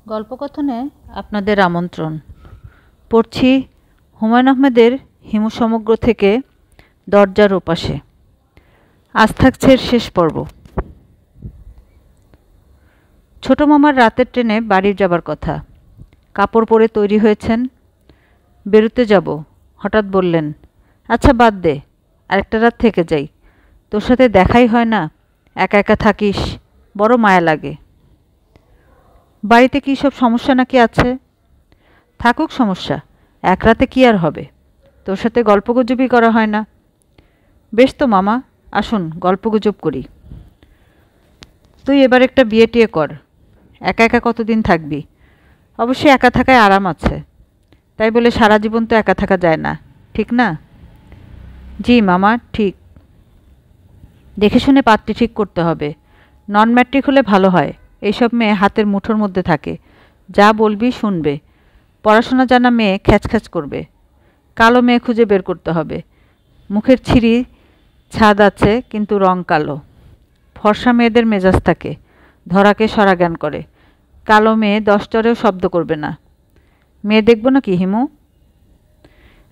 গল্পকথনে আপনাদের আমন্ত্রণ। পড়ছি হুমায়ুন আহমেদের হিমু সমগ্র থেকে দরজার ওপাশে। আজ থাকছে শেষ পর্ব। ছোট মামার রাতের ট্রেনে বাড়ি যাবার কথা। কাপড় পরে তৈরি হয়েছেন। বেরোতে যাব, হঠাৎ বললেন, আচ্ছা বাদ দে, আরেকটা রাত থেকে যাই। তোর সাথে দেখাই হয় না, একা একা থাকিস, বড় মায়া লাগে। বাড়িতে কী সব সমস্যা নাকি আছে? থাকুক সমস্যা, এক রাতে কী আর হবে? তোর সাথে গল্পগুজবই করা হয় না। বেশ তো মামা, আসুন গল্পগুজব করি। তুই এবার একটা বিয়ে টিয়ে কর। একা একা কতদিন থাকবি? অবশ্যই একা থাকায় আরাম আছে, তাই বলে সারা জীবন তো একা থাকা যায় না, ঠিক না? জি মামা, ঠিক। দেখে শুনে পাত্রী ঠিক করতে হবে। নন ম্যাট্রিক হলে ভালো হয়। এইসব মেয়ে হাতের মুঠোর মধ্যে থাকে, যা বলবি শুনবে। পড়াশোনা জানা মেয়ে খ্যাচখ্যাচ করবে। কালো মেয়ে খুঁজে বের করতে হবে। মুখের ছিঁড়ি ছাদ আছে, কিন্তু রং কালো। ফর্সা মেয়েদের মেজাজ থাকে, ধরাকে সরা জ্ঞান করে। কালো মেয়ে 10 চরেও শব্দ করবে না। মেয়ে দেখব না কি হিমু?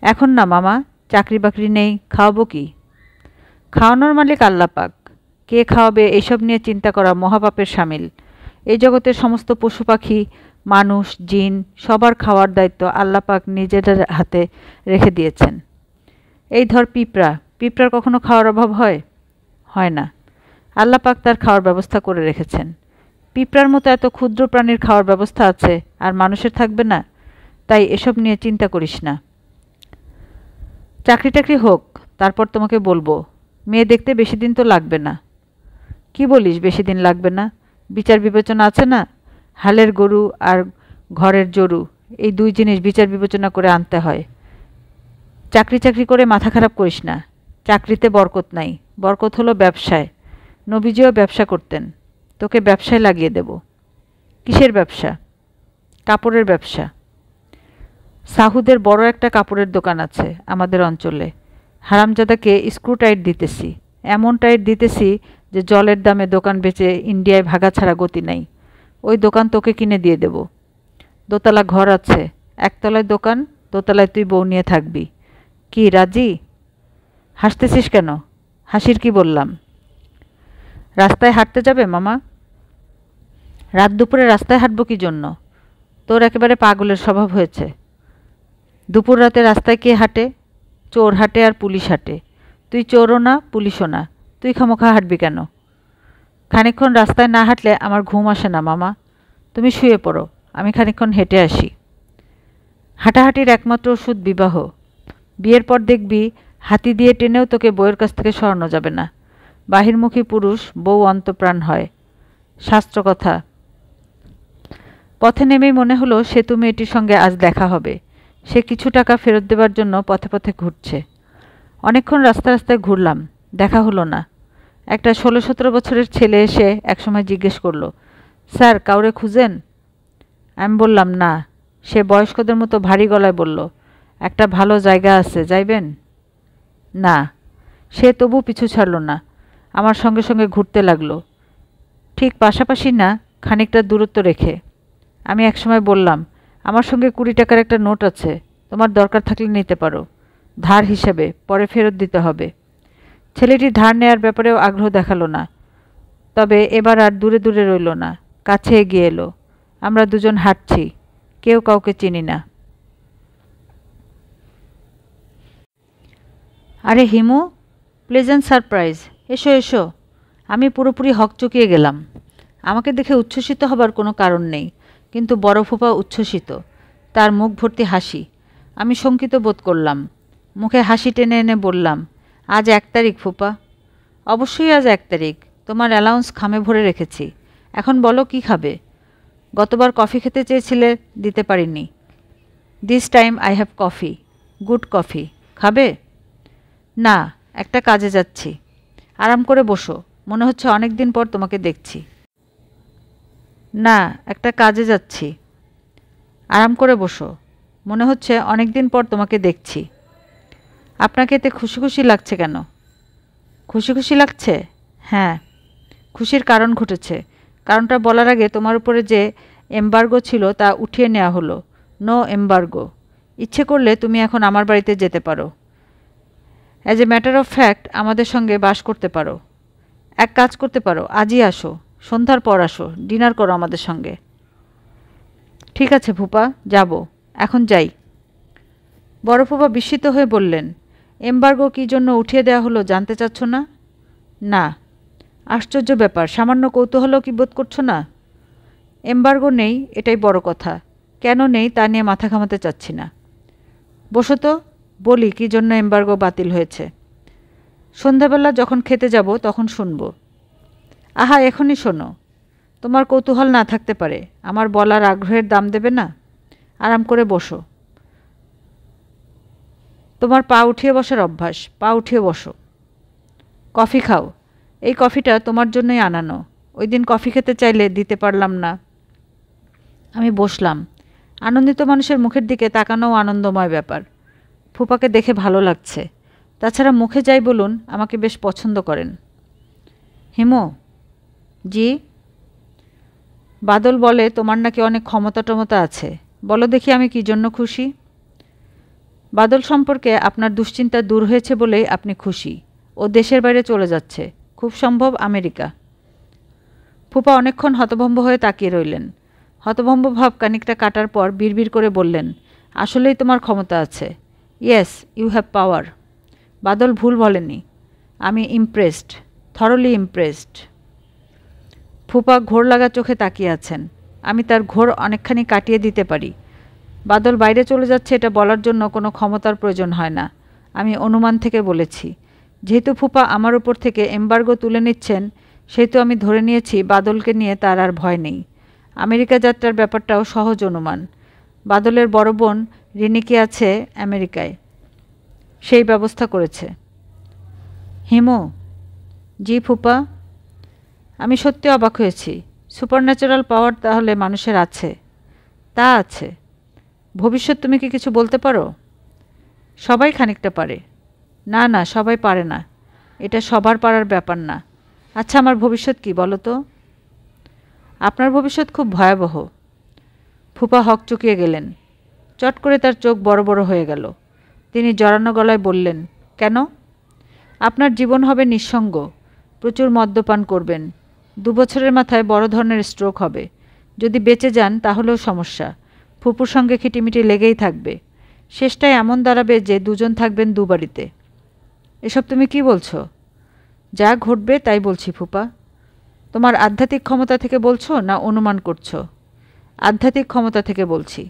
এখন না মামা, চাকরি বাকরি নেই, খাওয়াবো কি? খাওয়ানোর মালিক আল্লাহ পাক। কে খাওয়াবে এইসব নিয়ে চিন্তা করা মহাপাপের শামিল। এই জগতের সমস্ত পশু পাখি, মানুষ, জিন সবার খাওয়ার দায়িত্ব আল্লাহ পাক নিজের হাতে রেখে দিয়েছেন। এই ধর পিঁপড়া, পিঁপড়ার কখনো খাওয়ার অভাব হয়? হয় না। আল্লাহ পাক তার খাওয়ার ব্যবস্থা করে রেখেছেন। পিঁপড়ার মতো এত ক্ষুদ্র প্রাণীর খাওয়ার ব্যবস্থা আছে, আর মানুষের থাকবে না? তাই এসব নিয়ে চিন্তা করিস না। চাকরি টাকরি হোক, তারপর তোমাকে বলবো। মেয়ে দেখতে বেশি দিন তো লাগবে না। কি বলিস বেশি দিন লাগবে না? বিচার বিবেচনা আছে না? হালের গরু আর ঘরের জরু, এই দুই জিনিস বিচার বিবেচনা করে আনতে হয়। চাকরি চাকরি করে মাথা খারাপ করিস না। চাকরিতে বরকত নাই, বরকত হলো ব্যবসায়। নবীজিও ব্যবসা করতেন। তোকে ব্যবসায় লাগিয়ে দেব। কিসের ব্যবসা? কাপড়ের ব্যবসা। সাহুদের বড় একটা কাপড়ের দোকান আছে আমাদের অঞ্চলে। হারামজাদাকে স্ক্রু টাইট দিতেছি, এমন টাইট দিতেছি যে জলের দামে দোকান বেচে ইন্ডিয়ায় ভাগা ছাড়া গতি নাই। ওই দোকান তোকে কিনে দিয়ে দেব। দোতলা ঘর আছে, একতলায় দোকান, দোতলায় তুই বউ নিয়ে থাকবি। কি রাজি? হাসতেছিস কেন? হাসির কি বললাম? রাস্তায় হাঁটতে যাবে মামা? রাত দুপুরে রাস্তায় হাঁটবো কি জন্য? তোর একেবারে পাগলের স্বভাব হয়েছে। দুপুর রাতে রাস্তায় কে হাঁটে? চোর হাঁটে আর পুলিশ হাঁটে। তুই চোরও না, পুলিশও না, তুই খামোখা হাঁটবি কেন? খানিকক্ষণ রাস্তায় না হাঁটলে আমার ঘুম আসে না মামা। তুমি শুয়ে পড়ো, আমি খানিকক্ষণ হেঁটে আসি। হাঁটাহাঁটির একমাত্র ওষুধ বিবাহ। বিয়ের পর দেখবি হাতি দিয়ে টেনেও তোকে বউয়ের কাছ থেকে সরানো যাবে না। বাহিরমুখী পুরুষ বউ অন্তঃপ্রাণ হয়, শাস্ত্র কথা। পথে নেমেই মনে হলো সেতু মেয়েটির সঙ্গে আজ দেখা হবে। সে কিছু টাকা ফেরত দেবার জন্য পথে পথে ঘুরছে। অনেকক্ষণ রাস্তা রাস্তায় ঘুরলাম, দেখা হলো না। একটা 16-17 বছরের ছেলে এসে একসময় জিজ্ঞেস করলো, স্যার কাউরে খুঁজেন? আমি বললাম না। সে বয়স্কদের মতো ভারী গলায় বলল, একটা ভালো জায়গা আছে, যাইবেন? না। সে তবু পিছু ছাড়ল না, আমার সঙ্গে সঙ্গে ঘুরতে লাগলো। ঠিক পাশাপাশি না, খানিকটা দূরত্ব রেখে। আমি একসময় বললাম, আমার সঙ্গে 20 টাকার একটা নোট আছে, তোমার দরকার থাকলে নিতে পারো, ধার হিসাবে, পরে ফেরত দিতে হবে। ছেলেটি ধার নেয়ার ব্যাপারেও আগ্রহ দেখালো না, তবে এবার আর দূরে দূরে রইল না, কাছে এগিয়ে এলো। আমরা দুজন হাঁটছি, কেউ কাউকে চিনি না। আরে হিমু, প্লেজেন্ট সারপ্রাইজ, এসো এসো। আমি পুরোপুরি হকচকিয়ে গেলাম। আমাকে দেখে উচ্ছ্বসিত হবার কোনো কারণ নেই, কিন্তু বড় ফুপা উচ্ছ্বসিত। তার মুখ ভর্তি হাসি। আমি শঙ্কিত বোধ করলাম। মুখে হাসি টেনে এনে বললাম, আজ 1 তারিখ ফুপা। অবশ্যই আজ 1 তারিখ। তোমার অ্যালাউন্স খামে ভরে রেখেছি। এখন বলো কি খাবে? গতবার কফি খেতে চেয়েছিলে, দিতে পারিনি। This time I have coffee, good coffee. খাবে? না, একটা কাজে যাচ্ছি। আরাম করে বসো, মনে হচ্ছে অনেক দিন পর তোমাকে দেখছি। না, একটা কাজে যাচ্ছি। আরাম করে বসো, মনে হচ্ছে অনেক দিন পর তোমাকে দেখছি। আপনাকে এতে খুশি খুশি লাগছে কেন? খুশি খুশি লাগছে? হ্যাঁ, খুশির কারণ ঘটেছে। কারণটা বলার আগে তোমার উপরে যে এমবার্গো ছিল তা উঠিয়ে নেওয়া হলো। No embargo. ইচ্ছে করলে তুমি এখন আমার বাড়িতে যেতে পারো। As a matter of fact আমাদের সঙ্গে বাস করতে পারো। এক কাজ করতে পারো, আজই আসো, সন্ধ্যার পর আসো, ডিনার করো আমাদের সঙ্গে। ঠিক আছে ফুপা, যাব, এখন যাই। বড় ফুপা বিস্মিত হয়ে বললেন, এমবার্গো কী জন্য উঠিয়ে দেওয়া হলো জানতে চাচ্ছ না? না। আশ্চর্য ব্যাপার, সামান্য কৌতূহলও কি বোধ করছো না? এমবার্গো নেই, এটাই বড় কথা। কেন নেই তা নিয়ে মাথা ঘামাতে চাচ্ছি না। বসো তো, বলি কী জন্য এমবার্গো বাতিল হয়েছে। সন্ধ্যাবেলা যখন খেতে যাব তখন শুনব। আহা, এখনই শোনো। তোমার কৌতূহল না থাকতে পারে, আমার বলার আগ্রহের দাম দেবে না? আরাম করে বসো। তোমার পা উঠিয়ে বসার অভ্যাস, পা উঠিয়ে বসো। কফি খাও। এই কফিটা তোমার জন্যই আনানো। ওই দিন কফি খেতে চাইলে দিতে পারলাম না। আমি বসলাম। আনন্দিত মানুষের মুখের দিকে তাকানোও আনন্দময় ব্যাপার। ফুপাকে দেখে ভালো লাগছে। তাছাড়া মুখে যাই বলুন, আমাকে বেশ পছন্দ করেন। হিমু। জি। বাদল বলে তোমার নাকি অনেক ক্ষমতা টমতা আছে। বলো দেখি আমি কী জন্য খুশি? বাদল সম্পর্কে আপনার দুশ্চিন্তা দূর হয়েছে বলেই আপনি খুশি। ও দেশের বাইরে চলে যাচ্ছে, খুব সম্ভব আমেরিকা। ফুপা অনেকক্ষণ হতভম্ব হয়ে তাকিয়ে রইলেন। হতভম্ব ভাব খানিকটা কাটার পর বিড়বিড় করে বললেন, আসলেই তোমার ক্ষমতা আছে। Yes, you have power. Badal ভুল বলেনি। আমি ইমপ্রেসড, থরলি ইমপ্রেসড। ফুপা ঘোর লাগা চোখে তাকিয়ে আছেন। আমি তার ঘোর অনেকখানি কাটিয়ে দিতে পারি। বাদল বাইরে চলে যাচ্ছে এটা বলার জন্য কোনো ক্ষমতার প্রয়োজন হয় না। আমি অনুমান থেকে বলেছি। যেহেতু ফুপা আমার উপর থেকে এমবার্গো তুলে নিচ্ছেন, সেহেতু আমি ধরে নিয়েছি বাদলকে নিয়ে তার আর ভয় নেই। আমেরিকা যাত্রার ব্যাপারটাও সহজ অনুমান। বাদলের বড় বোন রিনিকি আছে আমেরিকায়, সেই ব্যবস্থা করেছে। হিমু। জি ফুপা। আমি সত্যি অবাক হয়েছি। সুপারন্যাচারাল পাওয়ার তাহলে মানুষের আছে? তা আছে। ভবিষ্যৎ তুমি কি কিছু বলতে পারো? সবাই খানিকটা পারে। না না, সবাই পারে না। এটা সবার পারার ব্যাপার না। আচ্ছা, আমার ভবিষ্যৎ কি বলো তো? আপনার ভবিষ্যৎ খুব ভয়াবহ। ফুপা হকচকিয়ে গেলেন। চট করে তার চোখ বড় বড় হয়ে গেল। তিনি জড়ানো গলায় বললেন, কেন? আপনার জীবন হবে নিঃসঙ্গ। প্রচুর মদ্যপান করবেন। 2 বছরের মাথায় বড় ধরনের স্ট্রোক হবে। যদি বেঁচে যান তাহলেও সমস্যা। ফুপুর সঙ্গে খিটিমিটি লেগেই থাকবে। শেষটায় এমন দাঁড়াবে যে দুজন থাকবেন 2 বাড়িতে। এসব তুমি কি বলছো? যা ঘটবে তাই বলছি ফুপা। তোমার আধ্যাত্মিক ক্ষমতা থেকে বলছো না অনুমান করছো? আধ্যাত্মিক ক্ষমতা থেকে বলছি।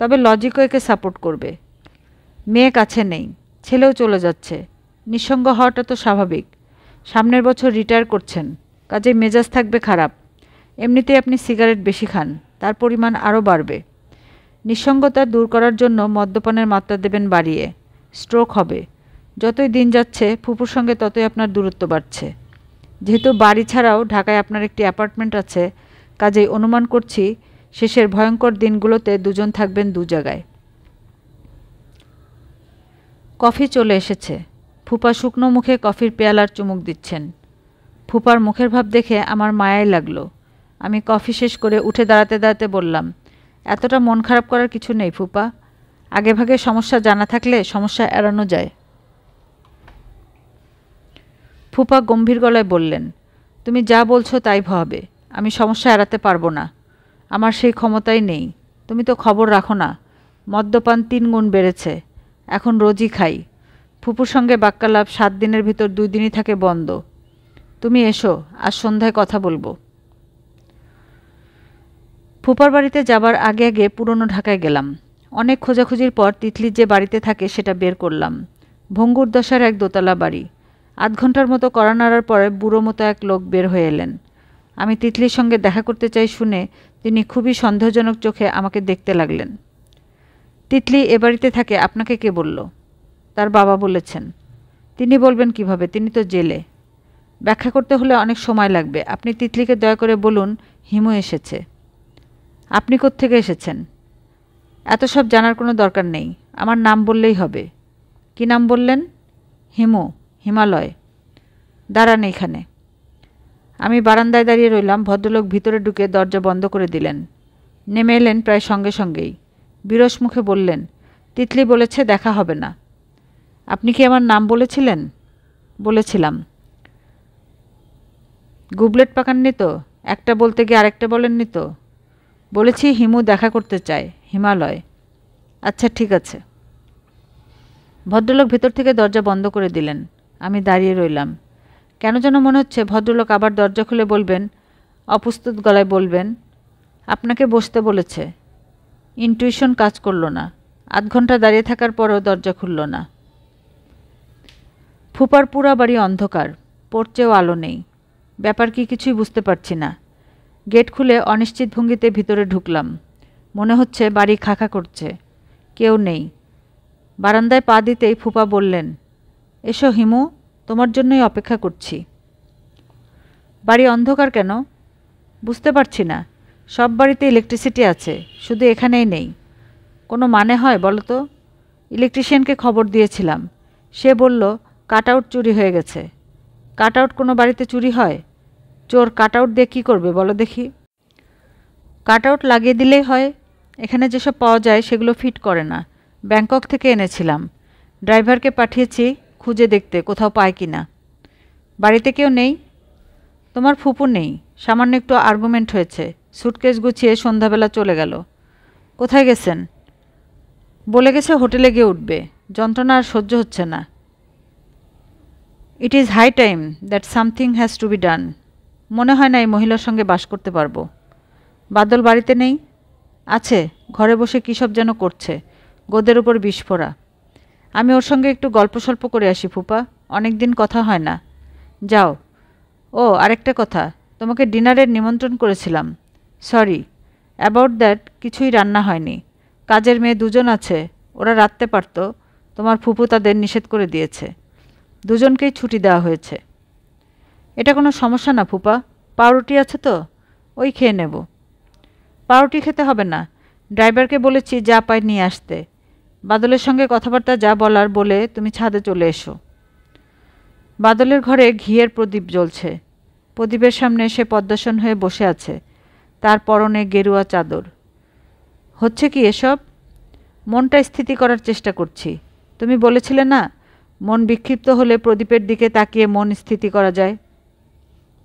তবে লজিকও একে সাপোর্ট করবে। মেয়ে কাছে নেই, ছেলেও চলে যাচ্ছে। নিঃসঙ্গ হওয়াটা তো স্বাভাবিক। সামনের বছর রিটায়ার করছেন, কাজেই মেজাজ থাকবে খারাপ। এমনিতেই আপনি সিগারেট বেশি খান, তার পরিমাণ আরও বাড়বে। নিঃসঙ্গতা দূর করার জন্য মদ্যপানের মাত্রা দেবেন বাড়িয়ে। স্ট্রোক হবে। যতই দিন যাচ্ছে ফুপুর সঙ্গে ততই আপনার দূরত্ব বাড়ছে। যেহেতু বাড়ি ছাড়াও ঢাকায় আপনার একটি অ্যাপার্টমেন্ট আছে, কাজেই অনুমান করছি শেষের ভয়ঙ্কর দিনগুলোতে দুজন থাকবেন 2 জায়গায়। কফি চলে এসেছে। ফুপা শুকনো মুখে কফির পেয়ালার চুমুক দিচ্ছেন। ফুপার মুখের ভাব দেখে আমার মায়াই লাগলো। আমি কফি শেষ করে উঠে দাঁড়াতে দাঁড়াতে বললাম, এতটা মন খারাপ করার কিছু নেই ফুপা। আগেভাগে সমস্যা জানা থাকলে সমস্যা এড়ানো যায়। ফুপা গম্ভীর গলায় বললেন, তুমি যা বলছো তাই হবে। আমি সমস্যা এড়াতে পারবো না। আমার সেই ক্ষমতাই নেই। তুমি তো খবর রাখো না। মদ্যপান 3 গুণ বেড়েছে। এখন রোজই খাই। ফুপুর সঙ্গে বাক্যালাপ 7 দিনের ভিতর 2 দিনই থাকে বন্ধ। তুমি এসো, আজ সন্ধ্যায় কথা বলবো। ফুপার বাড়িতে যাবার আগে আগে পুরনো ঢাকায় গেলাম। অনেক খোঁজাখুঁজির পর তিতলির যে বাড়িতে থাকে সেটা বের করলাম। ভঙ্গুর দশার এক দোতলা বাড়ি। 8 ঘন্টার মতো কড়া নাড়ার পরে বুড়ো মতো এক লোক বের হয়ে এলেন। আমি তিতলির সঙ্গে দেখা করতে চাই শুনে তিনি খুবই সন্দেহজনক চোখে আমাকে দেখতে লাগলেন। তিতলি এ বাড়িতে থাকে আপনাকে কে বলল? তার বাবা বলেছেন। তিনি বলবেন কিভাবে? তিনি তো জেলে। ব্যাখ্যা করতে হলে অনেক সময় লাগবে। আপনি তিতলিকে দয়া করে বলুন হিমু এসেছে। আপনি কোত্থেকে এসেছেন? এত সব জানার কোনো দরকার নেই। আমার নাম বললেই হবে। কি নাম বললেন? হিমু, হিমালয়। দাঁড়ান এইখানে। আমি বারান্দায় দাঁড়িয়ে রইলাম। ভদ্রলোক ভিতরে ঢুকে দরজা বন্ধ করে দিলেন। নেমে এলেন প্রায় সঙ্গে সঙ্গেই। বিরস মুখে বললেন, তিতলি বলেছে দেখা হবে না। আপনি কি আমার নাম বলেছিলেন? বলেছিলাম। গুবলেট পাকাননি তো? একটা বলতে গিয়ে আরেকটা বলেননি তো? বলেছি হিমু দেখা করতে চায়, হিমালয়। আচ্ছা ঠিক আছে। ভদ্রলোক ভেতর থেকে দরজা বন্ধ করে দিলেন। আমি দাঁড়িয়ে রইলাম। কেন যেন মনে হচ্ছে ভদ্রলোক আবার দরজা খুলে বলবেন, অপ্রস্তুত গলায় বলবেন, আপনাকে বসতে বলেছে। ইনটুইশন কাজ করল না। আধ ঘন্টা দাঁড়িয়ে থাকার পরেও দরজা খুলল না। ফুপার পুরা বাড়ি অন্ধকার, পড়ছেও আলো নেই। ব্যাপার কি কিছুই বুঝতে পারছি না। গেট খুলে অনিশ্চিত ভঙ্গিতে ভিতরে ঢুকলাম। মনে হচ্ছে বাড়ি খাখা করছে। কেউ নেই। বারান্দায় পা দিতেই ফুপা বললেন, এসো হিমু, তোমার জন্যই অপেক্ষা করছি। বাড়ি অন্ধকার কেন? বুঝতে পারছি না। সব বাড়িতে ইলেকট্রিসিটি আছে, শুধু এখানেই নেই। কোনো মানে হয় বলো তো? ইলেকট্রিশিয়ানকে খবর দিয়েছিলাম। সে বলল কাট আউট চুরি হয়ে গেছে। কাট আউট কোনো বাড়িতে চুরি হয়? চোর কাট আউট দিয়ে কী করবে বলো দেখি? কাট আউট লাগিয়ে দিলেই হয়। এখানে যেসব পাওয়া যায় সেগুলো ফিট করে না। ব্যাংকক থেকে এনেছিলাম। ড্রাইভারকে পাঠিয়েছি খুঁজে দেখতে কোথাও পায় কি না। বাড়িতে কেউ নেই? তোমার ফুপু নেই। সামান্য একটু আর্গুমেন্ট হয়েছে। সুটকেস গুছিয়ে সন্ধ্যাবেলা চলে গেল। কোথায় গেছেন? বলে গেছে হোটেলে গিয়ে উঠবে। যন্ত্রণা আর সহ্য হচ্ছে না। It is high time that something has to be done. মনে হয় না এই মহিলার সঙ্গে বাস করতে পারবো। বাদল বাড়িতে নেই? আছে, ঘরে বসে কী সব যেন করছে। গোদের উপর বিস্ফোরা। আমি ওর সঙ্গে একটু গল্প সল্প করে আসি ফুপা। অনেক দিন কথা হয় না। যাও। ও আরেকটা কথা, তোমাকে ডিনারের নিমন্ত্রণ করেছিলাম। সরি অ্যাবাউট দ্যাট, কিছুই রান্না হয়নি। কাজের মেয়ে দুজন আছে, ওরা রাঁধতে পারত। তোমার ফুপু তাদের নিষেধ করে দিয়েছে। দুজনকেই ছুটি দেওয়া হয়েছে। এটা কোনো সমস্যা না ফুপা। পাউরুটি আছে তো, ওই খেয়ে নেব। পাউরুটি খেতে হবে না। ড্রাইভারকে বলেছি যা পায় নিয়ে আসতে। বাদলের সঙ্গে কথাবার্তা যা বলার বলে তুমি ছাদে চলে এসো। বাদলের ঘরে ঘিয়ের প্রদীপ জ্বলছে। প্রদীপের সামনে সে পদ্মাসন হয়ে বসে আছে। তার পরনে গেরুয়া চাদর। হচ্ছে কি এসব? মনটা স্থিতি করার চেষ্টা করছি। তুমি বলেছিলে না, মন বিক্ষিপ্ত হলে প্রদীপের দিকে তাকিয়ে মন স্থিতি করা যায়।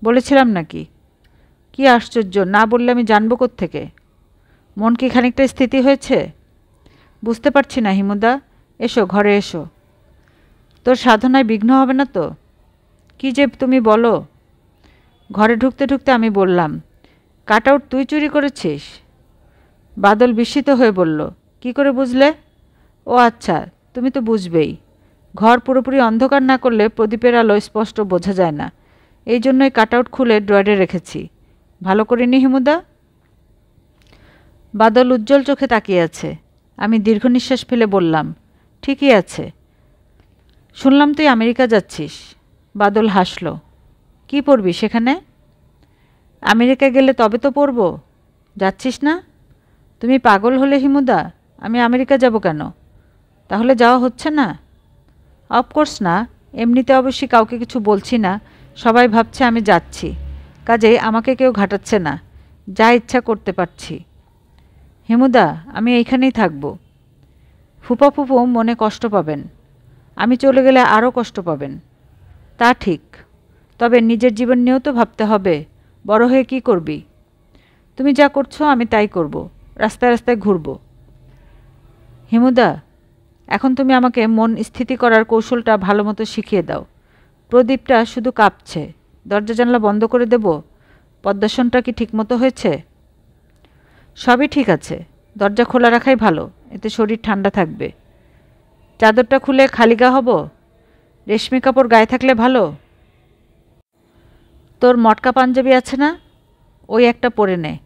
বলেছিলাম নাকি? কি আশ্চর্য, না বললে আমি জানব কোত্থেকে? মন কি খানিকটা স্থিতি হয়েছে? বুঝতে পারছি না হিমুদা। এসো, ঘরে এসো। তোর সাধনায় বিঘ্ন হবে না তো? কি যে তুমি বলো। ঘরে ঢুকতে ঢুকতে আমি বললাম, কাট আউট তুই চুরি করেছিস? বাদল বিস্মিত হয়ে বলল, কি করে বুঝলে? ও আচ্ছা, তুমি তো বুঝবেই। ঘর পুরোপুরি অন্ধকার না করলে প্রদীপের আলো স্পষ্ট বোঝা যায় না। এই জন্যই কাট আউট খুলে ড্রয়ারে রেখেছি। ভালো করিনি হিমুদা? বাদল উজ্জ্বল চোখে তাকিয়ে আছে। আমি দীর্ঘ নিঃশ্বাস ফেলে বললাম, ঠিকই আছে। শুনলাম তুই আমেরিকা যাচ্ছিস। বাদল হাসল। কি পড়বি সেখানে? আমেরিকা গেলে তবে তো পড়ব। যাচ্ছিস না? তুমি পাগল হলে হিমুদা, আমি আমেরিকা যাব কেন? তাহলে যাওয়া হচ্ছে না? অফকোর্স না। এমনিতে অবশ্যই কাউকে কিছু বলছি না। সবাই ভাবছে আমি যাচ্ছি। কাজেই আমাকে কেউ ঘাটাচ্ছে না। যা ইচ্ছা করতে পারছি। হিমুদা, আমি এইখানেই থাকব। ফুপা ফুপু মনে কষ্ট পাবেন। আমি চলে গেলে আরও কষ্ট পাবেন। তা ঠিক। তবে নিজের জীবন নিয়েও তো ভাবতে হবে। বড় হয়ে কি করবি? তুমি যা করছো আমি তাই করব। রাস্তায় রাস্তায় ঘুরব। হিমুদা, এখন তুমি আমাকে মন স্থিতি করার কৌশলটা ভালো মতো শিখিয়ে দাও। প্রদীপটা শুধু কাঁপছে। দরজা জানলা বন্ধ করে দেব? পদ্মাসনটা কি ঠিকমতো হয়েছে? সবই ঠিক আছে। দরজা খোলা রাখাই ভালো, এতে শরীর ঠান্ডা থাকবে। চাদরটা খুলে খালি গা হব? রেশমি কাপড় গায়ে থাকলে ভালো। তোর মটকা পাঞ্জাবি আছে না? ওই একটা পরে নে।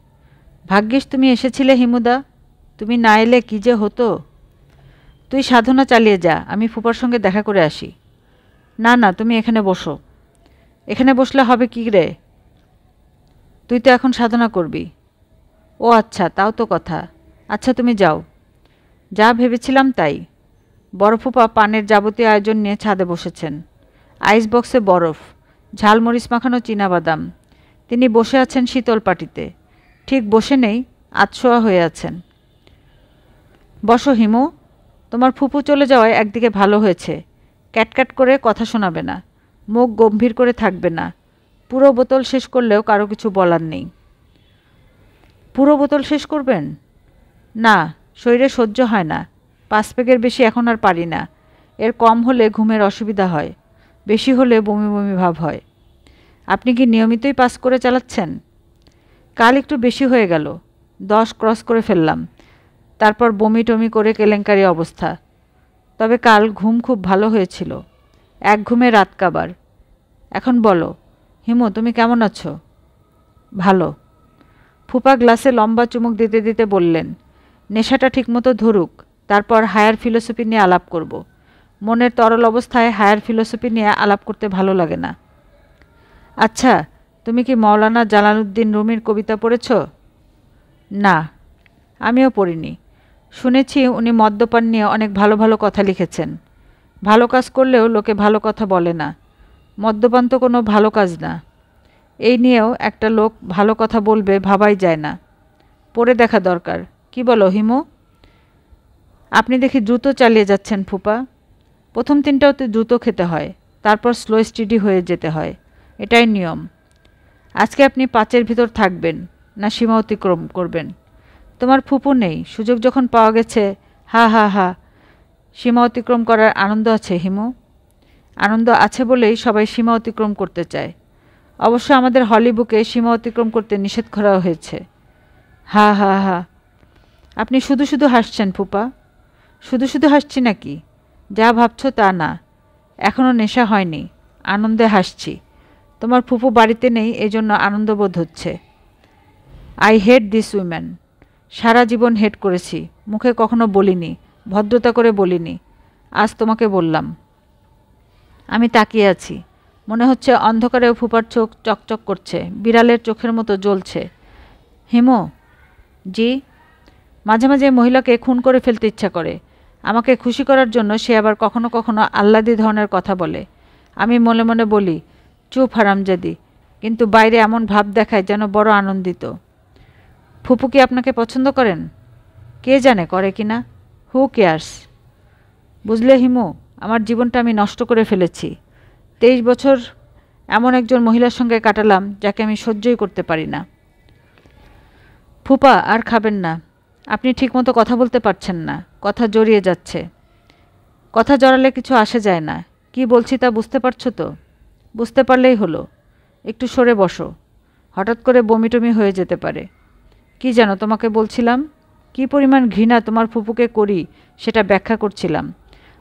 ভাগ্যিস তুমি এসেছিলে হিমুদা। তুমি না এলে কী যে হতো। তুই সাধনা চালিয়ে যা, আমি ফুপার সঙ্গে দেখা করে আসি। না না, তুমি এখানে বসো। এখানে বসলে হবে কি রে? তুই তো এখন সাধনা করবি। ও আচ্ছা, তাও তো কথা। আচ্ছা তুমি যাও। যা ভেবেছিলাম তাই। বড় ফুপা পানের যাবতীয় আয়োজন নিয়ে ছাদে বসেছেন। আইস বক্সে বরফ, ঝালমরিচ মাখানো চীনাবাদাম। তিনি বসে আছেন শীতল পাটিতে। ঠিক বসে নেই, আধশোয়া হয়ে আছেন। বসো হিমু, তোমার ফুপু চলে যাওয়ায় একদিকে ভালো হয়েছে। ক্যাটক্যাট করে কথা শোনাবে না, মুখ গম্ভীর করে থাকবে না। পুরো বোতল শেষ করলেও কারো কিছু বলার নেই। পুরো বোতল শেষ করবেন? না, শরীরে সহ্য হয় না। 5 পেগের বেশি এখন আর পারি না। এর কম হলে ঘুমের অসুবিধা হয়, বেশি হলে বমি বমি ভাব হয়। আপনি কি নিয়মিতই পাস করে চালাচ্ছেন? কাল একটু বেশি হয়ে গেল, 10 ক্রস করে ফেললাম। তারপর বমি টমি করে কেলেঙ্কারি অবস্থা। তবে কাল ঘুম খুব ভালো হয়েছিল, এক ঘুমে রাত কাবার। এখন বলো হিমু, তুমি কেমন আছো? ভালো। ফুপা গ্লাসে লম্বা চুমুক দিতে দিতে বললেন, নেশাটা ঠিকমতো ধরুক, তারপর হায়ার ফিলোসফি নিয়ে আলাপ করব। মনের তরল অবস্থায় হায়ার ফিলোসফি নিয়ে আলাপ করতে ভালো লাগে না। আচ্ছা, তুমি কি মৌলানা জালালউদ্দিন রুমির কবিতা পড়েছ? না, আমিও পড়িনি। শুনেছি উনি মদ্যপান নিয়ে অনেক ভালো ভালো কথা লিখেছেন। ভালো কাজ করলেও লোকে ভালো কথা বলে না। মদ্যপান তো কোনো ভালো কাজ না। এই নিয়েও একটা লোক ভালো কথা বলবে ভাবাই যায় না। পড়ে দেখা দরকার। কি বলো হিমু? আপনি দেখি দ্রুত চালিয়ে যাচ্ছেন ফুপা। প্রথম 3টাতে দ্রুত খেতে হয়, তারপর স্লো স্টিডি হয়ে যেতে হয়, এটাই নিয়ম। আজকে আপনি 5-এর ভিতর থাকবেন না সীমা অতিক্রম করবেন? তোমার ফুপু নেই, সুযোগ যখন পাওয়া গেছে, হা হা হা। সীমা অতিক্রম করার আনন্দ আছে হিমু। আনন্দ আছে বলেই সবাই সীমা অতিক্রম করতে চায়। অবশ্য আমাদের হলিবুকে সীমা অতিক্রম করতে নিষেধ করা হয়েছে। হা হা হা। আপনি শুধু শুধু হাসছেন ফুপা। শুধু শুধু হাসছি নাকি? যা ভাবছ তা না। এখনও নেশা হয়নি, আনন্দে হাসছি। তোমার ফুপু বাড়িতে নেই, এজন্য আনন্দবোধ হচ্ছে। I hate this woman. সারা জীবন হেট করেছি, মুখে কখনো বলিনি, ভদ্রতা করে বলিনি। আজ তোমাকে বললাম। আমি তাকিয়ে আছি, মনে হচ্ছে অন্ধকারেও ফুপার চোখ চকচক করছে, বিড়ালের চোখের মতো জ্বলছে। হিমু। জি? মাঝে মাঝে মহিলাকে খুন করে ফেলতে ইচ্ছা করে। আমাকে খুশি করার জন্য সে আবার কখনো কখনো আহ্লাদি ধরনের কথা বলে। আমি মনে মনে বলি, চুপ হারামজাদি, কিন্তু বাইরে এমন ভাব দেখায় যেন বড় আনন্দিত। ফুপু কি আপনাকে পছন্দ করেন? কে জানে করে কি না। Who cares. বুঝলে হিমু, আমার জীবনটা আমি নষ্ট করে ফেলেছি। 23 বছর এমন একজন মহিলার সঙ্গে কাটালাম যাকে আমি সহ্যই করতে পারি না। ফুপা, আর খাবেন না। আপনি ঠিকমতো কথা বলতে পারছেন না, কথা জড়িয়ে যাচ্ছে। কথা জড়ালে কিছু আসে যায় না। কি বলছি তা বুঝতে পারছো তো? বুঝতে পারলেই হলো। একটু সরে বসো, হঠাৎ করে বমি টমি হয়ে যেতে পারে। কি যেন তোমাকে বলছিলাম? কি পরিমাণ ঘৃণা তোমার ফুপুকে করি সেটা ব্যাখ্যা করছিলাম।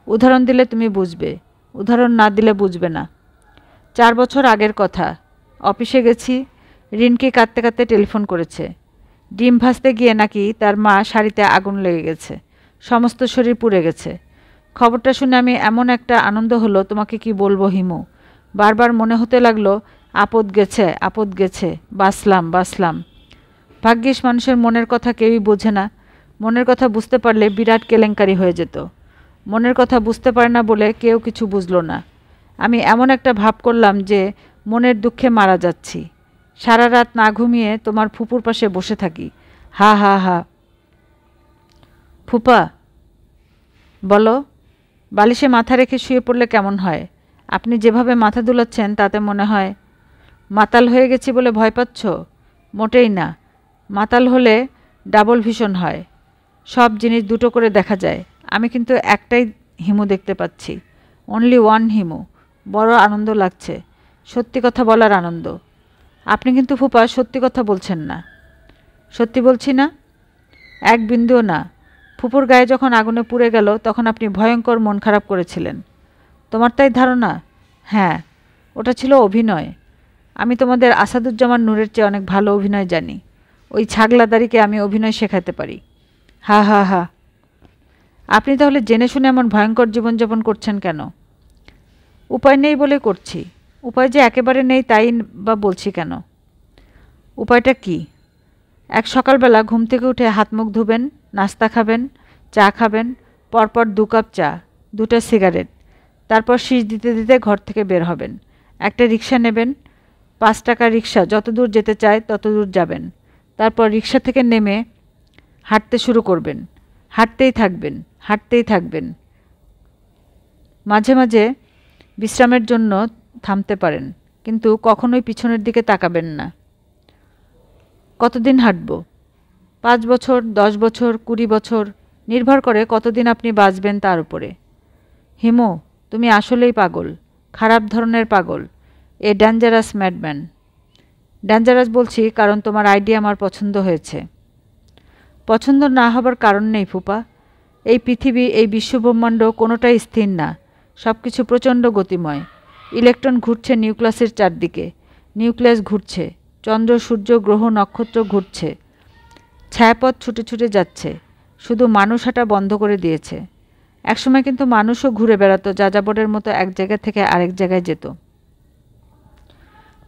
উদাহরণ দিলে তুমি বুঝবে, উদাহরণ না দিলে বুঝবে না। 4 বছর আগের কথা। অফিসে গেছি, রিনকি কাঁদতে কাঁদতে টেলিফোন করেছে। ডিম ভাজতে গিয়ে নাকি তার মা শাড়িতে আগুন লেগে গেছে, সমস্ত শরীর পুড়ে গেছে। খবরটা শুনে আমি এমন একটা আনন্দ হলো, তোমাকে কি বলবো হিমু। বারবার মনে হতে লাগলো, আপদ গেছে, আপদ গেছে, বাঁচলাম বাঁচলাম। ভাগ্যিস মানুষের মনের কথা কেউই বোঝে না। মনের কথা বুঝতে পারলে বিরাট কেলেঙ্কারি হয়ে যেত। মনের কথা বুঝতে পারে না বলে কেউ কিছু বুঝলো না। আমি এমন একটা ভাব করলাম যে মনের দুঃখে মারা যাচ্ছি। সারা রাত না ঘুমিয়ে তোমার ফুপুর পাশে বসে থাকি। হা হা হা। ফুপা, বলো, বালিশে মাথা রেখে শুয়ে পড়লে কেমন হয়? আপনি যেভাবে মাথা দুলাচ্ছেন তাতে মনে হয় মাতাল হয়ে গেছি বলে ভয় পাচ্ছ। মোটেই না। মাতাল হলে ডাবল ভিশন হয়, সব জিনিস দুটো করে দেখা যায়। আমি কিন্তু একটাই হিমু দেখতে পাচ্ছি, অনলি ওয়ান হিমু। বড় আনন্দ লাগছে, সত্যি কথা বলার আনন্দ। আপনি কিন্তু ফুপা সত্যি কথা বলছেন না। সত্যি বলছি না, এক বিন্দুও না। ফুপুর গায়ে যখন আগুনে পুড়ে গেল তখন আপনি ভয়ঙ্কর মন খারাপ করেছিলেন। তোমার তাই ধারণা? হ্যাঁ, ওটা ছিল অভিনয়। আমি তোমাদের আসাদুজ্জামান নূরের চেয়ে অনেক ভালো অভিনয় জানি। ওই ছাগলাদারিকে আমি অভিনয় শেখাতে পারি। হা হা হা। আপনি তাহলে জেনে শুনে এমন ভয়ঙ্কর জীবনযাপন করছেন কেন? উপায় নেই বলে করছি। উপায় যে একেবারে নেই তাই বা বলছি কেন। উপায়টা কি? এক সকালবেলা ঘুম থেকে উঠে হাত মুখ ধুবেন, নাস্তা খাবেন, চা খাবেন, পরপর 2 কাপ চা, 2টা সিগারেট, তারপর শীষ দিতে দিতে ঘর থেকে বের হবেন। একটা রিক্সা নেবেন, 5 টাকা রিক্সা, যত দূর যেতে চায় তত দূর যাবেন। তারপর রিক্সা থেকে নেমে হাঁটতে শুরু করবেন, হাঁটতেই থাকবেন, হাঁটতেই থাকবেন। মাঝে মাঝে বিশ্রামের জন্য থামতে পারেন, কিন্তু কখনোই পিছনের দিকে তাকাবেন না। কতদিন হাঁটব? 5 বছর, 10 বছর, 20 বছর, নির্ভর করে কতদিন আপনি বাঁচবেন তার উপরে। হিমু, তুমি আসলেই পাগল, খারাপ ধরনের পাগল, এ ডেঞ্জারাস ম্যাডম্যান। ডেঞ্জারাস বলছি কারণ তোমার আইডিয়া আমার পছন্দ হয়েছে। পছন্দ না হবার কারণ নেই ফুপা। এই পৃথিবী, এই বিশ্বব্রহ্মাণ্ড কোনোটাই স্থির না, সব কিছু প্রচণ্ড গতিময়। ইলেকট্রন ঘুরছে নিউক্লিয়াসের চারদিকে, নিউক্লিয়াস ঘুরছে, চন্দ্র, সূর্য, গ্রহ, নক্ষত্র ঘুরছে, ছায়াপথ ছুটে ছুটে যাচ্ছে। শুধু মানুষ হাঁটা বন্ধ করে দিয়েছে। একসময় কিন্তু মানুষও ঘুরে বেড়াতো, যাযাবরের মতো এক জায়গা থেকে আরেক জায়গায় যেত।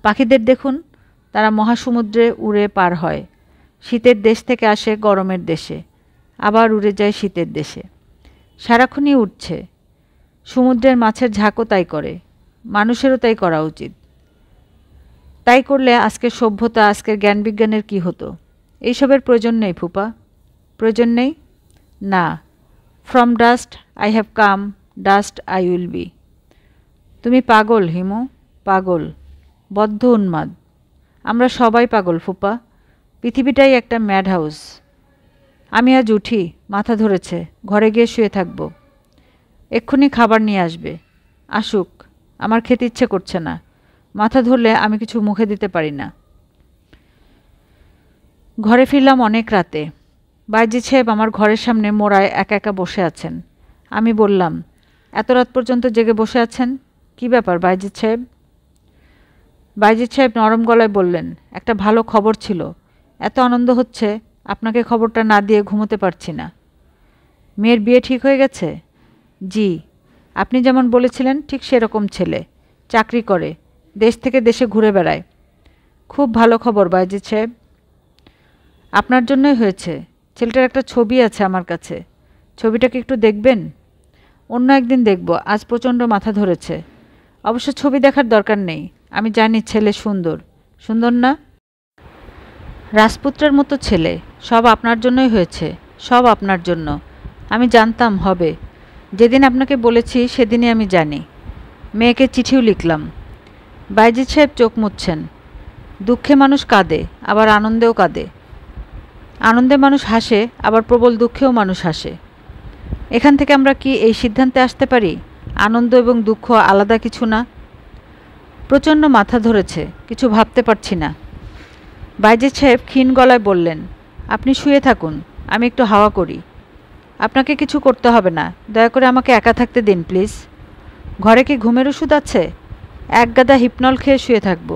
পাখিদের দেখুন, তারা মহাসমুদ্রে উড়ে পার হয়, শীতের দেশ থেকে আসে গরমের দেশে, আবার উড়ে যায় শীতের দেশে। সারাক্ষণই উঠছে। সমুদ্রের মাছের ঝাঁকও তাই করে, মানুষেরও তাই করা উচিত। তাই করলে আজকের সভ্যতা, আজকের জ্ঞান বিজ্ঞানের কী হতো? এইসবের প্রয়োজন নেই ফুপা, প্রয়োজন নেই। না, from dust I have come, dust I will be. তুমি পাগল হিমু, পাগল, বদ্ধ উন্মাদ। আমরা সবাই পাগল ফুপা, পৃথিবীটাই একটা ম্যাড হাউস। আমি আজ উঠি, মাথা ধরেছে, ঘরে গিয়ে শুয়ে থাকব। এক্ষুনি খাবার নিয়ে আসবে। আসুক, আমার খেতে ইচ্ছে করছে না। মাথা ধরলে আমি কিছু মুখে দিতে পারি না। ঘরে ফিরলাম অনেক রাতে। বাইজিৎ সাহেব আমার ঘরের সামনে মোড়ায় একা একা বসে আছেন। আমি বললাম, এত রাত পর্যন্ত জেগে বসে আছেন, কি ব্যাপার বাইজিৎ সাহেব? বাইজিৎ সাহেব নরম গলায় বললেন, একটা ভালো খবর ছিল। এত আনন্দ হচ্ছে, আপনাকে খবরটা না দিয়ে ঘুমোতে পারছি না। মেয়ের বিয়ে ঠিক হয়ে গেছে? জি, আপনি যেমন বলেছিলেন ঠিক সেরকম ছেলে, চাকরি করে, দেশ থেকে দেশে ঘুরে বেড়ায়। খুব ভালো খবর বাইজিৎ সাহেব। আপনার জন্যই হয়েছে। ছেলেটার একটা ছবি আছে আমার কাছে, ছবিটাকে একটু দেখবেন? অন্য একদিন দেখব, আজ প্রচণ্ড মাথা ধরেছে। অবশ্য ছবি দেখার দরকার নেই, আমি জানি ছেলে সুন্দর। সুন্দর না? রাজপুত্রের মতো ছেলে। সব আপনার জন্যই হয়েছে, সব আপনার জন্য। আমি জানতাম হবে। যেদিন আপনাকে বলেছি সেদিনই আমি জানি। মেয়েকে চিঠিও লিখলাম। বাইজিৎ সাহেব চোখ মুছছেন। দুঃখে মানুষ কাঁদে, আবার আনন্দেও কাঁদে। আনন্দে মানুষ হাসে, আবার প্রবল দুঃখেও মানুষ হাসে। এখান থেকে আমরা কি এই সিদ্ধান্তে আসতে পারি আনন্দ এবং দুঃখ আলাদা কিছু না? প্রচণ্ড মাথা ধরেছে, কিছু ভাবতে পারছি না। বাইজিৎ সাহেব ক্ষীণ গলায় বললেন, আপনি শুয়ে থাকুন, আমি একটু হাওয়া করি। আপনাকে কিছু করতে হবে না, দয়া করে আমাকে একা থাকতে দিন প্লিজ। ঘরে কি ঘুমের ওষুধ আছে? এক গাদা হিপনল খেয়ে শুয়ে থাকব।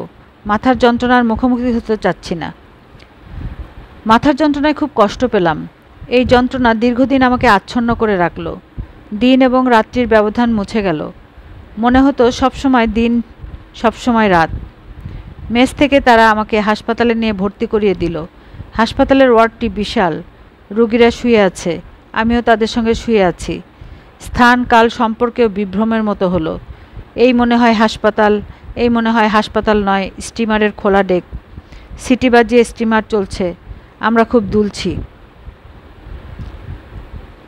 মাথার যন্ত্রণার মুখোমুখি হতে চাচ্ছি না। মাথার যন্ত্রণায় খুব কষ্ট পেলাম। এই যন্ত্রণা দীর্ঘদিন আমাকে আচ্ছন্ন করে রাখল। দিন এবং রাত্রির ব্যবধান মুছে গেল। মনে হতো সবসময় দিন, সবসময় রাত। মেস থেকে তারা আমাকে হাসপাতালে নিয়ে ভর্তি করিয়ে দিল। হাসপাতালের ওয়ার্ডটি বিশাল, রোগীরা শুয়ে আছে, আমিও তাদের সঙ্গে শুয়ে আছি। স্থান কাল সম্পর্কেও বিভ্রমের মতো হলো। এই মনে হয় হাসপাতাল, এই মনে হয় হাসপাতাল নয়, স্টিমারের খোলা ডেক। সিটি বাজিয়ে স্টিমার চলছে, আমরা খুব দুলছি।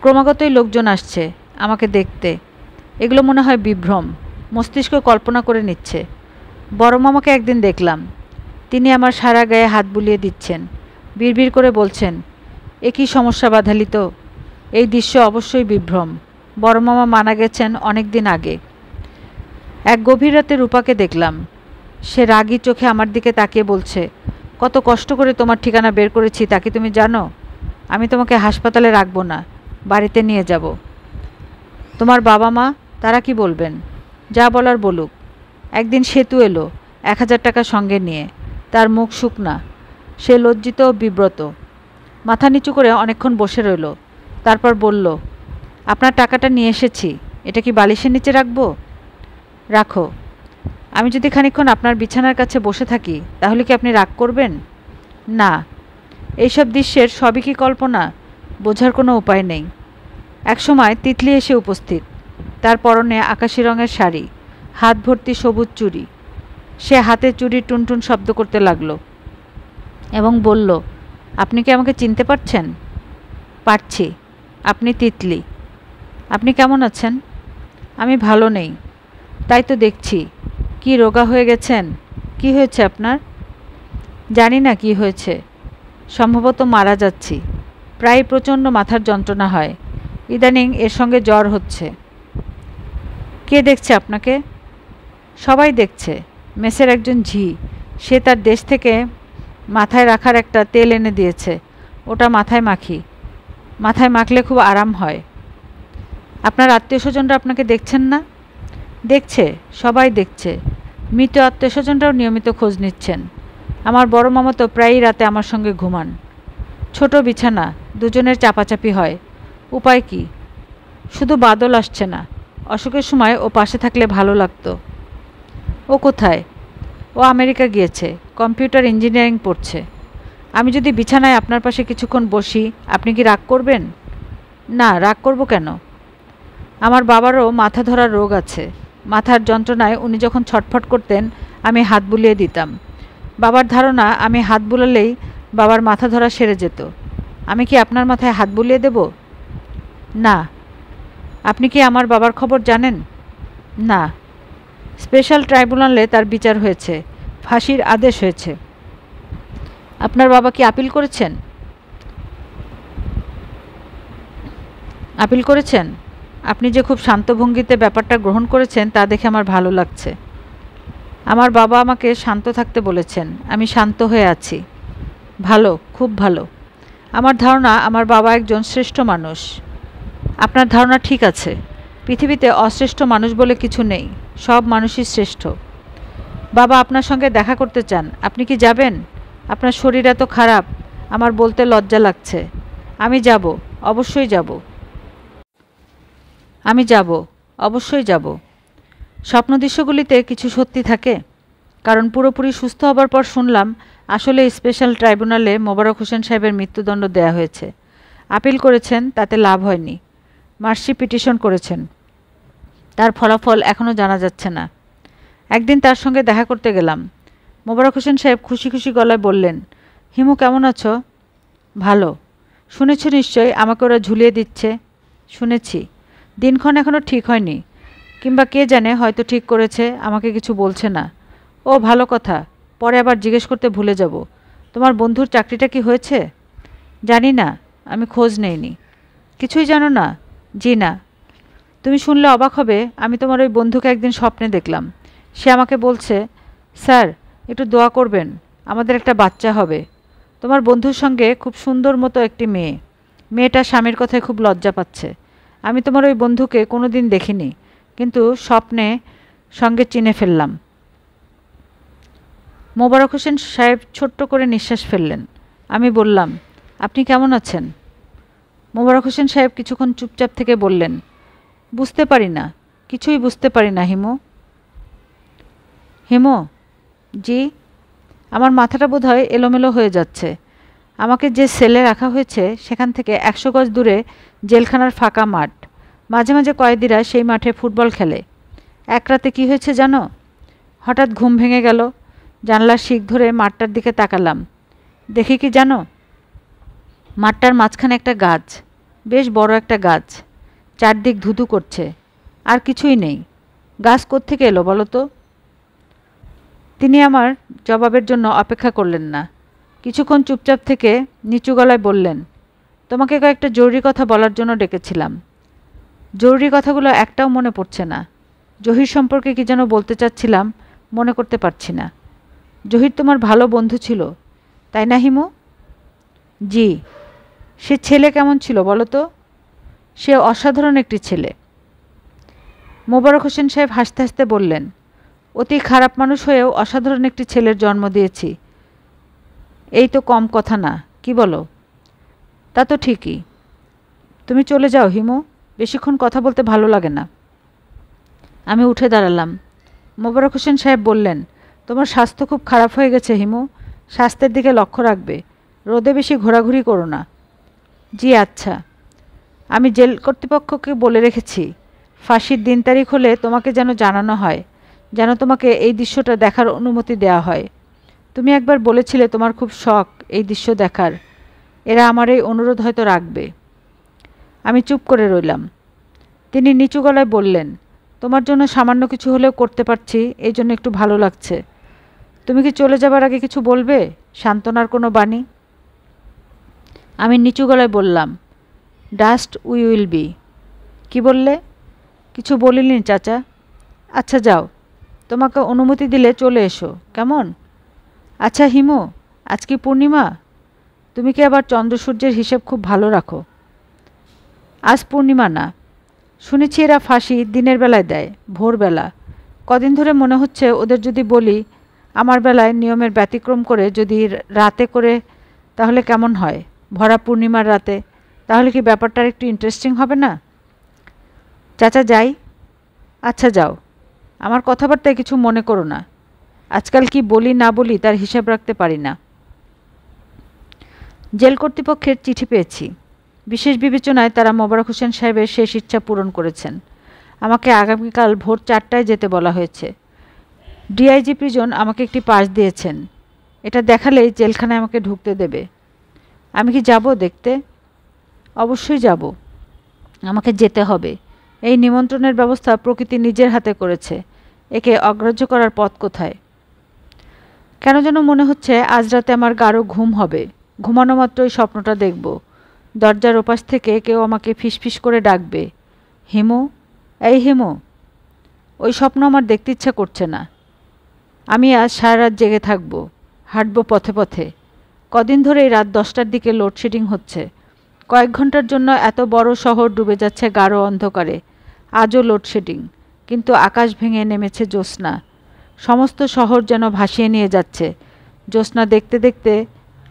ক্রমাগতই লোকজন আসছে আমাকে দেখতে। এগুলো মনে হয় বিভ্রম, মস্তিষ্ক কল্পনা করে নিচ্ছে। বড় মামাকে একদিন দেখলাম, তিনি আমার সারা গায়ে হাত বুলিয়ে দিচ্ছেন, বিড়বিড় করে বলছেন, এ কী সমস্যা বাঁধালি তো? এই দৃশ্য অবশ্যই বিভ্রম। বড় মামা মারা গেছেন অনেক দিন আগে। এক গভীর রাতে রূপাকে দেখলাম। সে রাগী চোখে আমার দিকে তাকিয়ে বলছে, কত কষ্ট করে তোমার ঠিকানা বের করেছি তা কি তুমি জানো? আমি তোমাকে হাসপাতালে রাখবো না, বাড়িতে নিয়ে যাব। তোমার বাবা মা, তারা কি বলবেন? যা বলার বলুক। একদিন সেতু এলো 1000 টাকা সঙ্গে নিয়ে, তার মুখ শুকনা, সে লজ্জিত ও বিব্রত। মাথা নিচু করে অনেকক্ষণ বসে রইল, তারপর বলল, আপনার টাকাটা নিয়ে এসেছি, এটা কি বালিশের নিচে রাখবো? রাখো। আমি যদি খানিকক্ষণ আপনার বিছানার কাছে বসে থাকি তাহলে কি আপনি রাগ করবেন? না। এইসব দৃশ্যের সবই কি কল্পনা? বোঝার কোনো উপায় নেই। একসময় তিতলি এসে উপস্থিত, তার পরনে আকাশি রঙের শাড়ি, হাত ভর্তি সবুজ চুড়ি। সে হাতে চুড়ির টুনটুন শব্দ করতে লাগলো এবং বলল, আপনি কি আমাকে চিনতে পারছেন? পারছি। আপনি তিতলি। আপনি কেমন আছেন? আমি ভালো নেই। তাই তো দেখছি। কি রোগা হয়ে গেছেন? কি হয়েছে আপনার? জানি না কি হয়েছে। সম্ভবত মারা যাচ্ছি। প্রায় প্রচণ্ড মাথার যন্ত্রণা হয়। ইদানিং এর সঙ্গে জ্বর হচ্ছে। কে দেখছে আপনাকে? সবাই দেখছে। মেসের একজন ঝি, সে তার দেশ থেকে মাথায় রাখার একটা তেল এনে দিয়েছে। ওটা মাথায় মাখি। মাথায় মাখলে খুব আরাম হয়। আপনার আত্মীয়স্বজনরা আপনাকে দেখছেন না? দেখছে, সবাই দেখছে। মৃত আত্মীয়স্বজনরাও নিয়মিত খোঁজ নিচ্ছেন। আমার বড় মামা তো প্রায়ই রাতে আমার সঙ্গে ঘুমান। ছোট বিছানা, দুজনের চাপাচাপি হয়। উপায় কি? শুধু বাদল আসছে না। অসুখের সময় ও পাশে থাকলে ভালো লাগতো। ও কোথায়? ও আমেরিকা গিয়েছে, কম্পিউটার ইঞ্জিনিয়ারিং পড়ছে। আমি যদি বিছানায় আপনার পাশে কিছুক্ষণ বসি, আপনি কি রাগ করবেন? না, রাগ করব কেন? আমার বাবারও মাথা ধরার রোগ আছে। মাথার যন্ত্রণায় উনি যখন ছটফট করতেন, আমি হাত বুলিয়ে দিতাম। বাবার ধারণা আমি হাত বুলালেই বাবার মাথা ধরা সেরে যেত। আমি কি আপনার মাথায় হাত বুলিয়ে দেব? না। আপনি কি আমার বাবার খবর জানেন? না। স্পেশাল ট্রাইব্যুনালে তার বিচার হয়েছে, ফাঁসির আদেশ হয়েছে। আপনার বাবা কি আপিল করেছেন? আপিল করেছেন? আপনি যে খুব শান্ত ভঙ্গিতে ব্যাপারটা গ্রহণ করেছেন তা দেখে আমার ভালো লাগছে। আমার বাবা আমাকে শান্ত থাকতে বলেছেন, আমি শান্ত হয়ে আছি। ভালো, খুব ভালো। আমার ধারণা আমার বাবা একজন শ্রেষ্ঠ মানুষ। আপনার ধারণা ঠিক আছে। পৃথিবীতে অশ্রেষ্ঠ মানুষ বলে কিছু নেই, সব মানুষই শ্রেষ্ঠ। বাবা আপনার সঙ্গে দেখা করতে চান, আপনি কি যাবেন? আপনার শরীর এত খারাপ, আমার বলতে লজ্জা লাগছে। আমি যাব, অবশ্যই যাব। আমি যাব, অবশ্যই যাব। স্বপ্নদৃশ্যগুলিতে কিছু সত্যি থাকে? কারণ পুরোপুরি সুস্থ হবার পর শুনলাম আসলে স্পেশাল ট্রাইব্যুনালে মোবারক হোসেন সাহেবের মৃত্যুদণ্ড দেয়া হয়েছে। আপিল করেছেন, তাতে লাভ হয়নি। মার্সি পিটিশন করেছেন, তার ফলাফল এখনও জানা যাচ্ছে না। একদিন তার সঙ্গে দেখা করতে গেলাম। মোবারক হোসেন সাহেব খুশি খুশি গলায় বললেন, হিমু কেমন আছো? ভালো। শুনেছ নিশ্চয়ই আমাকে ওরা ঝুলিয়ে দিচ্ছে? শুনেছি। দিনক্ষণ এখনও ঠিক হয়নি, কিংবা কে জানে হয়তো ঠিক করেছে, আমাকে কিছু বলছে না। ও ভালো কথা, পরে আবার জিজ্ঞেস করতে ভুলে যাব। তোমার বন্ধুর চাকরিটা কি হয়েছে? জানি না, আমি খোঁজ নেইনি। কিছুই জানো না? জি না। তুমি শুনলে অবাক হবে, আমি তোমার ওই বন্ধুকে একদিন স্বপ্নে দেখলাম। সে আমাকে বলছে, স্যার একটু দোয়া করবেন, আমাদের একটা বাচ্চা হবে। তোমার বন্ধুর সঙ্গে খুব সুন্দর মতো একটি মেয়ে। মেয়েটা স্বামীর কথায় খুব লজ্জা পাচ্ছে। আমি তোমার ওই বন্ধুকে কোনো দিন দেখিনি, কিন্তু স্বপ্নে সঙ্গে চিনে ফেললাম। মোবারক হোসেন সাহেব ছোট্ট করে নিঃশ্বাস ফেললেন। আমি বললাম, আপনি কেমন আছেন? মোবারক হোসেন সাহেব কিছুক্ষণ চুপচাপ থেকে বললেন, বুঝতে পারি না, কিছুই বুঝতে পারি না হিমু। হিমু? জি? আমার মাথাটা বোধহয় এলোমেলো হয়ে যাচ্ছে। আমাকে যে সেলে রাখা হয়েছে সেখান থেকে 100 গজ দূরে জেলখানার ফাঁকা মাঠ। মাঝে মাঝে কয়েদিরা সেই মাঠে ফুটবল খেলে। এক রাতে কী হয়েছে জানো? হঠাৎ ঘুম ভেঙে গেল। জানলার শিক ধরে মাঠটার দিকে তাকালাম। দেখি কি জানো? মাঠটার মাঝখানে একটা গাছ, বেশ বড় একটা গাছ, চারদিক ধুধু করছে। আর কিছুই নেই। গাছ কোত্থেকে এলো বলো তো? তিনি আমার জবাবের জন্য অপেক্ষা করলেন না। কিছুক্ষণ চুপচাপ থেকে নিচু গলায় বললেন, তোমাকে কয়েকটা জরুরি কথা বলার জন্য ডেকেছিলাম। জরুরি কথাগুলো একটাও মনে পড়ছে না। জহির সম্পর্কে কি যেন বলতে চাচ্ছিলাম, মনে করতে পারছি না। জহির তোমার ভালো বন্ধু ছিল, তাই না হিমু? জি। সে ছেলে কেমন ছিল বলো তো? সে অসাধারণ একটি ছেলে। মোবারক হোসেন সাহেব হাসতে হাসতে বললেন, অতি খারাপ মানুষ হয়েও অসাধারণ একটি ছেলের জন্ম দিয়েছি, এই তো কম কথা না, কি বলো? তা তো ঠিকই। তুমি চলে যাও হিমু, বেশিক্ষণ কথা বলতে ভালো লাগে না। আমি উঠে দাঁড়ালাম। মোবারক হোসেন সাহেব বললেন, তোমার স্বাস্থ্য খুব খারাপ হয়ে গেছে হিমু, স্বাস্থ্যের দিকে লক্ষ্য রাখবে, রোদে বেশি ঘোরাঘুরি করো না। জি আচ্ছা। আমি জেল কর্তৃপক্ষকে বলে রেখেছি, ফাঁসির দিন তারিখ হলে তোমাকে যেন জানানো হয়, যেন তোমাকে এই দৃশ্যটা দেখার অনুমতি দেওয়া হয়। তুমি একবার বলেছিলে তোমার খুব শখ এই দৃশ্য দেখার। এরা আমার এই অনুরোধ হয়তো রাখবে। আমি চুপ করে রইলাম। তিনি নিচু গলায় বললেন, তোমার জন্য সামান্য কিছু হলেও করতে পারছি, এই জন্য একটু ভালো লাগছে। তুমি কি চলে যাবার আগে কিছু বলবে, সান্ত্বনার কোনো বাণী? আমি নিচু গলায় বললাম, ডাস্ট উই উইল বি। কি বললে? কিছু বলিনি চাচা। আচ্ছা যাও, তোমাকে অনুমতি দিলে চলে এসো, কেমন? আচ্ছা হিমু, আজ কি পূর্ণিমা? তুমি কি আবার চন্দ্র সূর্যের হিসেব খুব ভালো রাখো? আজ পূর্ণিমা না, শুনেছি এরা ফাঁসি দিনের বেলায় দেয়, ভোরবেলা। কদিন ধরে মনে হচ্ছে ওদের যদি বলি আমার বেলায় নিয়মের ব্যতিক্রম করে যদি রাতে করে তাহলে কেমন হয়, ভরা পূর্ণিমার রাতে, তাহলে কি ব্যাপারটা একটু ইন্টারেস্টিং হবে না? চাচা যাই? আচ্ছা যাও, আমার কথাবার্তায় কিছু মনে করো না। আজকাল কি বলি না বলি তার হিসাব রাখতে পারি না। জেল কর্তৃপক্ষের চিঠি পেয়েছি। বিশেষ বিবেচনায় তারা মোবারক হোসেন সাহেবের শেষ ইচ্ছা পূরণ করেছেন। আমাকে আগামীকাল ভোর 4টায় যেতে বলা হয়েছে। ডিআইজি প্রিজন আমাকে একটি পাস দিয়েছেন। এটা দেখালেই জেলখানায় আমাকে ঢুকতে দেবে। আমি কি যাব দেখতে? অবশ্যই যাব। আমাকে যেতে হবে। এই নিমন্ত্রণের ব্যবস্থা প্রকৃতি নিজের হাতে করেছে, একে অগ্রাহ্য করার পথ কোথায়? কেন যেন মনে হচ্ছে আজ রাতে আমার গাঢ় ঘুম হবে। ঘুমানো মাত্রই স্বপ্নটা দেখব। দরজার ওপাশ থেকে কেউ আমাকে ফিসফিস করে ডাকবে, হিমু, এই হিমু। ওই স্বপ্ন আমার দেখতে ইচ্ছা করছে না। আমি আজ সারা রাত জেগে থাকব, হাঁটব পথে পথে। কদিন ধরেই রাত 10টার দিকে লোডশেডিং হচ্ছে। কয়েক ঘন্টার জন্য এত বড় শহর ডুবে যাচ্ছে গাঢ় অন্ধকারে। আজও লোডশেডিং, কিন্তু আকাশ ভেঙে নেমেছে জ্যোৎস্না। সমস্ত শহর যেন ভাসিয়ে নিয়ে যাচ্ছে। জ্যোৎস্না দেখতে দেখতে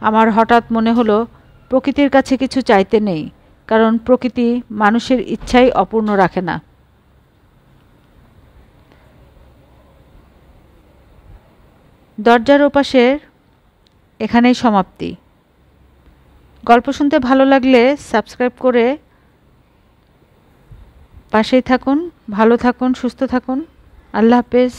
আমার হঠাৎ মনে হলো প্রকৃতির কাছে কিছু চাইতে নেই, কারণ প্রকৃতি মানুষের ইচ্ছাই অপূর্ণ রাখে না। দরজার ওপাশের এখানেই সমাপ্তি। গল্প শুনতে ভালো লাগলে সাবস্ক্রাইব করে পাশেই থাকুন। ভালো থাকুন, সুস্থ থাকুন। আল্লাহ হাফেজ।